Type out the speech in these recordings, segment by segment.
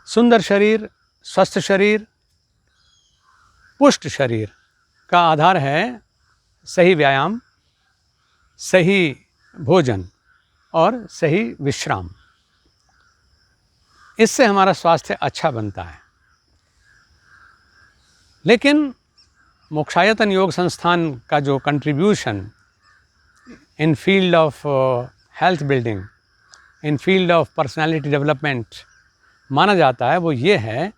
सुंदर शरीर, स्वस्थ शरीर, पुष्ट शरीर का आधार है सही व्यायाम, सही भोजन और सही विश्राम। इससे हमारा स्वास्थ्य अच्छा बनता है। लेकिन मोक्षायतन योग संस्थान का जो contribution in field of health building, in field of personality development माना जाता है, वो ये है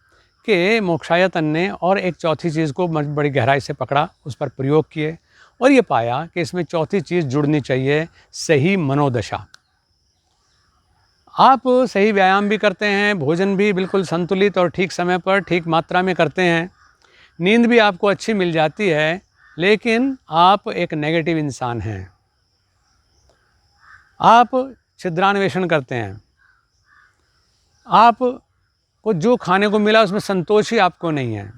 कि मोक्षायतन ने और एक चौथी चीज़ को बड़ी गहराई से पकड़ा, उस पर प्रयोग किए और ये पाया कि इसमें चौथी चीज़ जुड़नी चाहिए, सही मनोदशा। आप सही व्यायाम भी करते हैं, भोजन भी बिल्कुल संतुलित और ठीक समय पर ठीक मात्रा में करते हैं, नींद भी आपको अच्छी मिल जाती है, लेकिन आप एक नेगेटिव इंसान हैं। आप छिद्रान्वेषण करते हैं, आपको जो खाने को मिला उसमें संतोष ही आपको नहीं है,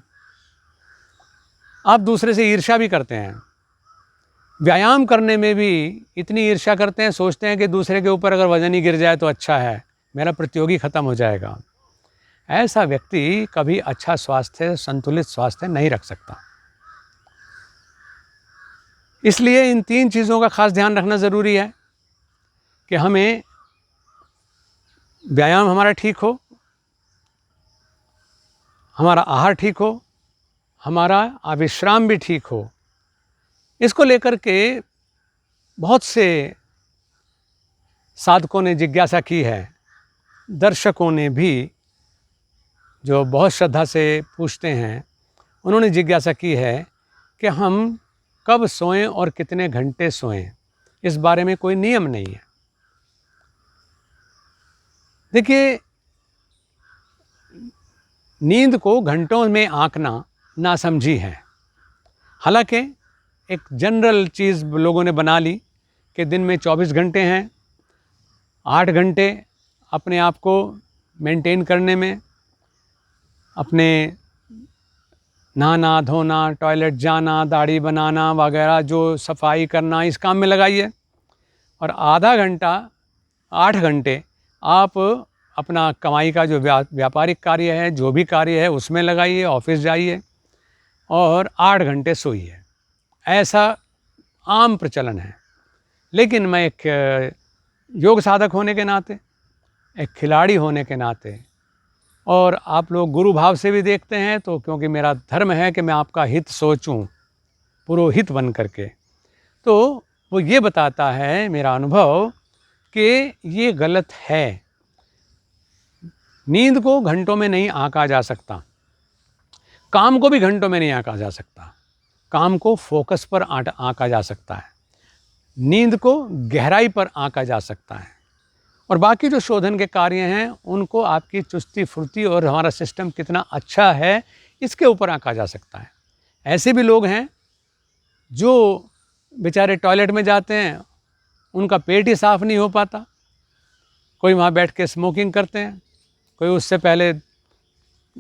आप दूसरे से ईर्ष्या भी करते हैं। व्यायाम करने में भी इतनी ईर्ष्या करते हैं, सोचते हैं कि दूसरे के ऊपर अगर वजन ही गिर जाए तो अच्छा है, मेरा प्रतियोगी ख़त्म हो जाएगा। ऐसा व्यक्ति कभी अच्छा स्वास्थ्य, संतुलित स्वास्थ्य नहीं रख सकता। इसलिए इन 3 चीज़ों का खास ध्यान रखना ज़रूरी है कि हमें व्यायाम हमारा ठीक हो, हमारा आहार ठीक हो, हमारा विश्राम भी ठीक हो। इसको लेकर के बहुत से साधकों ने जिज्ञासा की है, दर्शकों ने भी जो बहुत श्रद्धा से पूछते हैं, उन्होंने जिज्ञासा की है कि हम कब सोएं और कितने घंटे सोएं। इस बारे में कोई नियम नहीं है। देखिए, नींद को घंटों में आंकना नासमझी है। हालांकि एक जनरल चीज़ लोगों ने बना ली कि दिन में 24 घंटे हैं, 8 घंटे अपने आप को मेंटेन करने में, अपने नहाना धोना, टॉयलेट जाना, दाढ़ी बनाना वगैरह, जो सफाई करना, इस काम में लगाइए, और आधा घंटा 8 घंटे आप अपना कमाई का जो व्यापारिक कार्य है, जो भी कार्य है, उसमें लगाइए, ऑफिस जाइए और 8 घंटे सोइए। ऐसा आम प्रचलन है। लेकिन मैं एक योग साधक होने के नाते, एक खिलाड़ी होने के नाते, और आप लोग गुरु भाव से भी देखते हैं, तो क्योंकि मेरा धर्म है कि मैं आपका हित सोचूं पुरोहित बन करके, तो वो ये बताता है मेरा अनुभव कि ये गलत है। नींद को घंटों में नहीं आंका जा सकता, काम को भी घंटों में नहीं आंका जा सकता। काम को फोकस पर आंका जा सकता है, नींद को गहराई पर आंका जा सकता है, और बाकी जो शोधन के कार्य हैं उनको आपकी चुस्ती फुर्ती और हमारा सिस्टम कितना अच्छा है, इसके ऊपर आंका जा सकता है। ऐसे भी लोग हैं जो बेचारे टॉयलेट में जाते हैं, उनका पेट ही साफ़ नहीं हो पाता, कोई वहाँ बैठ के स्मोकिंग करते हैं, कोई उससे पहले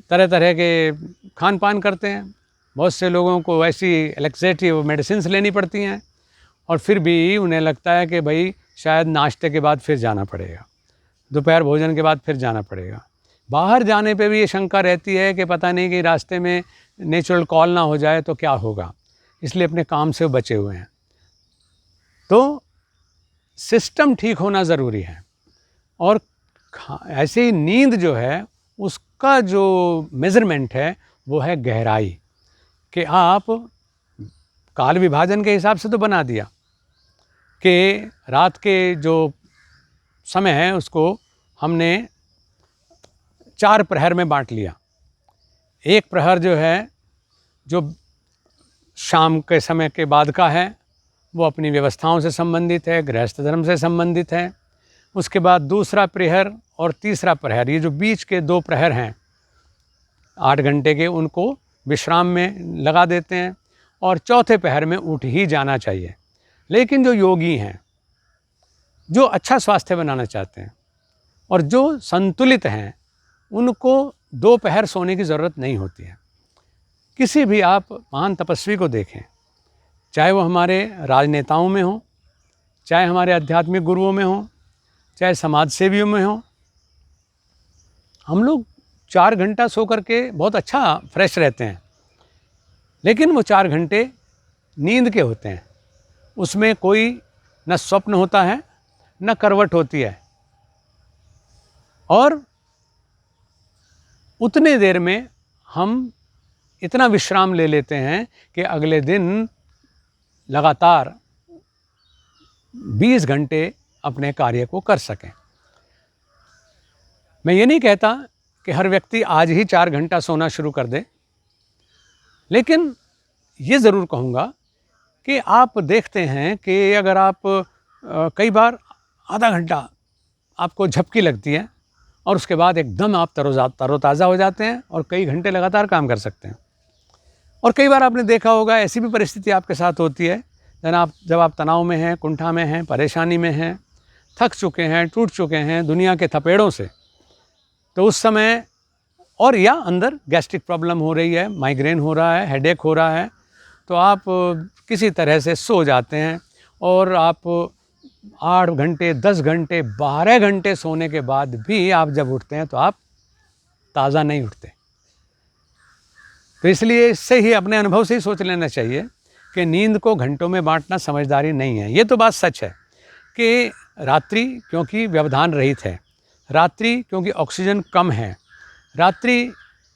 तरह तरह के खान पान करते हैं। बहुत से लोगों को ऐसी एलेक्सेटिव मेडिसिन्स लेनी पड़ती हैं, और फिर भी उन्हें लगता है कि भाई शायद नाश्ते के बाद फिर जाना पड़ेगा, दोपहर भोजन के बाद फिर जाना पड़ेगा। बाहर जाने पे भी ये शंका रहती है कि पता नहीं कि रास्ते में नेचुरल कॉल ना हो जाए तो क्या होगा, इसलिए अपने काम से बचे हुए हैं। तो सिस्टम ठीक होना ज़रूरी है, और ऐसे ही नींद जो है उसका जो मेज़रमेंट है वो है गहराई, कि आप काल विभाजन के हिसाब से तो बना दिया कि रात के जो समय है उसको हमने 4 प्रहर में बांट लिया। एक प्रहर जो है, जो शाम के समय के बाद का है, वो अपनी व्यवस्थाओं से संबंधित है, गृहस्थ धर्म से संबंधित है। उसके बाद दूसरा प्रहर और तीसरा प्रहर, ये जो बीच के 2 प्रहर हैं 8 घंटे के, उनको विश्राम में लगा देते हैं, और चौथे प्रहर में उठ ही जाना चाहिए। लेकिन जो योगी हैं, जो अच्छा स्वास्थ्य बनाना चाहते हैं और जो संतुलित हैं, उनको 2 प्रहर सोने की ज़रूरत नहीं होती है। किसी भी आप महान तपस्वी को देखें, चाहे वो हमारे राजनेताओं में हो, चाहे हमारे आध्यात्मिक गुरुओं में हो, चाहे समाज सेवियों में हो, हम लोग 4 घंटा सो करके बहुत अच्छा फ्रेश रहते हैं, लेकिन वो 4 घंटे नींद के होते हैं। उसमें कोई न स्वप्न होता है न करवट होती है, और उतने देर में हम इतना विश्राम ले लेते हैं कि अगले दिन लगातार 20 घंटे अपने कार्य को कर सकें। मैं ये नहीं कहता कि हर व्यक्ति आज ही 4 घंटा सोना शुरू कर दे, लेकिन ये ज़रूर कहूँगा कि आप देखते हैं कि अगर आप कई बार आधा घंटा आपको झपकी लगती है और उसके बाद एकदम आप तरोताज़ा हो जाते हैं और कई घंटे लगातार काम कर सकते हैं। और कई बार आपने देखा होगा ऐसी भी परिस्थिति आपके साथ होती है जब आप तनाव में हैं, कुंठा में हैं, परेशानी में हैं, थक चुके हैं, टूट चुके हैं दुनिया के थपेड़ों से, तो उस समय और या अंदर गैस्ट्रिक प्रॉब्लम हो रही है, माइग्रेन हो रहा है, हेडेक हो रहा है, तो आप किसी तरह से सो जाते हैं और आप 8 घंटे, 10 घंटे, 12 घंटे सोने के बाद भी आप जब उठते हैं तो आप ताज़ा नहीं उठते। तो इसलिए इससे ही अपने अनुभव से ही सोच लेना चाहिए कि नींद को घंटों में बांटना समझदारी नहीं है। ये तो बात सच है कि रात्रि क्योंकि व्यवधान रहित है, रात्रि क्योंकि ऑक्सीजन कम है, रात्रि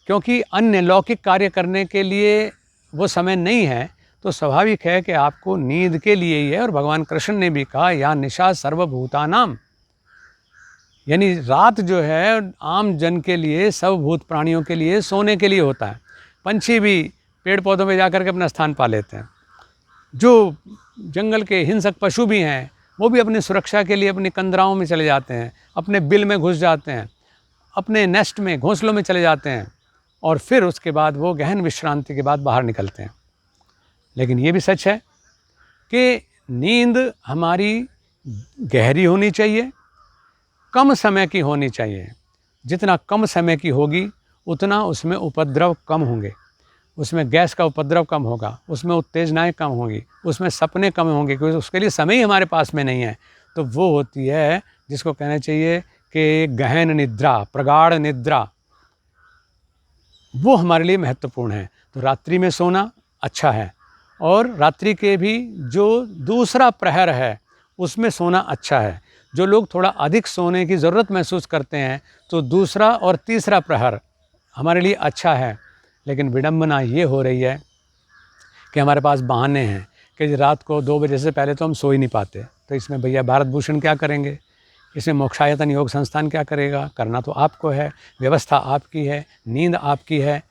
क्योंकि अन्य लौकिक कार्य करने के लिए वो समय नहीं है, तो स्वाभाविक है कि आपको नींद के लिए ही है। और भगवान कृष्ण ने भी कहा या निशा सर्वभूतानाम, यानी रात जो है आम जन के लिए, सब भूत प्राणियों के लिए सोने के लिए होता है। पंछी भी पेड़ पौधों में जाकर के अपना स्थान पा लेते हैं। जो जंगल के हिंसक पशु भी हैं वो भी अपनी सुरक्षा के लिए अपनी कंदराओं में चले जाते हैं, अपने बिल में घुस जाते हैं, अपने नेस्ट में, घोंसलों में चले जाते हैं, और फिर उसके बाद वो गहन विश्रांति के बाद बाहर निकलते हैं। लेकिन ये भी सच है कि नींद हमारी गहरी होनी चाहिए, कम समय की होनी चाहिए। जितना कम समय की होगी उतना उसमें उपद्रव कम होंगे, उसमें गैस का उपद्रव कम होगा, उसमें उत्तेजनाएं कम होंगी, उसमें सपने कम होंगे, क्योंकि उसके लिए समय ही हमारे पास में नहीं है। तो वो होती है जिसको कहना चाहिए कि गहन निद्रा, प्रगाढ़ निद्रा, वो हमारे लिए महत्वपूर्ण है। तो रात्रि में सोना अच्छा है, और रात्रि के भी जो दूसरा प्रहर है उसमें सोना अच्छा है। जो लोग थोड़ा अधिक सोने की ज़रूरत महसूस करते हैं तो दूसरा और तीसरा प्रहर हमारे लिए अच्छा है। लेकिन विडंबना ये हो रही है कि हमारे पास बहाने हैं कि रात को 2 बजे से पहले तो हम सो ही नहीं पाते। तो इसमें भैया भारत भूषण क्या करेंगे, इसमें मोक्षायतन योग संस्थान क्या करेगा? करना तो आपको है, व्यवस्था आपकी है, नींद आपकी है।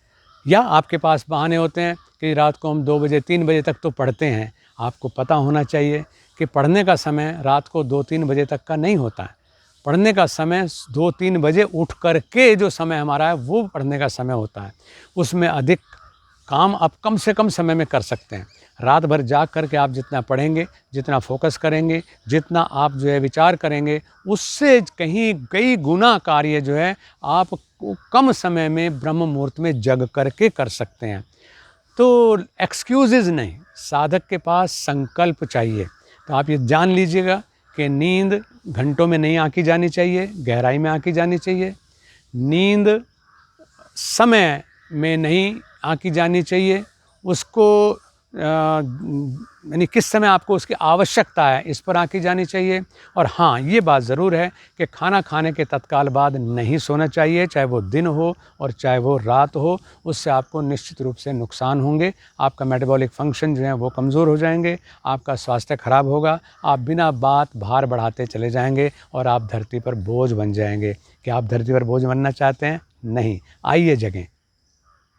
या आपके पास बहाने होते हैं कि रात को हम 2 बजे 3 बजे तक तो पढ़ते हैं। आपको पता होना चाहिए कि पढ़ने का समय रात को 2-3 बजे तक का नहीं होता है। पढ़ने का समय 2-3 बजे उठ कर के जो समय हमारा है वो पढ़ने का समय होता है। उसमें अधिक काम आप कम से कम समय में कर सकते हैं। रात भर जाग कर के आप जितना पढ़ेंगे, जितना फोकस करेंगे, जितना आप जो है विचार करेंगे, उससे कहीं कई गुना कार्य जो है आप कम समय में ब्रह्म मुहूर्त में जग करके कर सकते हैं। तो एक्सक्यूज़ेज़ नहीं, साधक के पास संकल्प चाहिए। तो आप ये जान लीजिएगा कि नींद घंटों में नहीं आंकी जानी चाहिए, गहराई में आंकी जानी चाहिए। नींद समय में नहीं आंकी जानी चाहिए, उसको यानी किस समय आपको उसकी आवश्यकता है इस पर आंकी जानी चाहिए। और हाँ, ये बात ज़रूर है कि खाना खाने के तत्काल बाद नहीं सोना चाहिए, चाहे वो दिन हो और चाहे वो रात हो। उससे आपको निश्चित रूप से नुकसान होंगे। आपका मेटाबॉलिक फंक्शन जो है वो कमज़ोर हो जाएंगे, आपका स्वास्थ्य खराब होगा, आप बिना बात भार बढ़ाते चले जाएंगे और आप धरती पर बोझ बन जाएंगे। क्या आप धरती पर बोझ बनना चाहते हैं? नहीं। आइए जगें,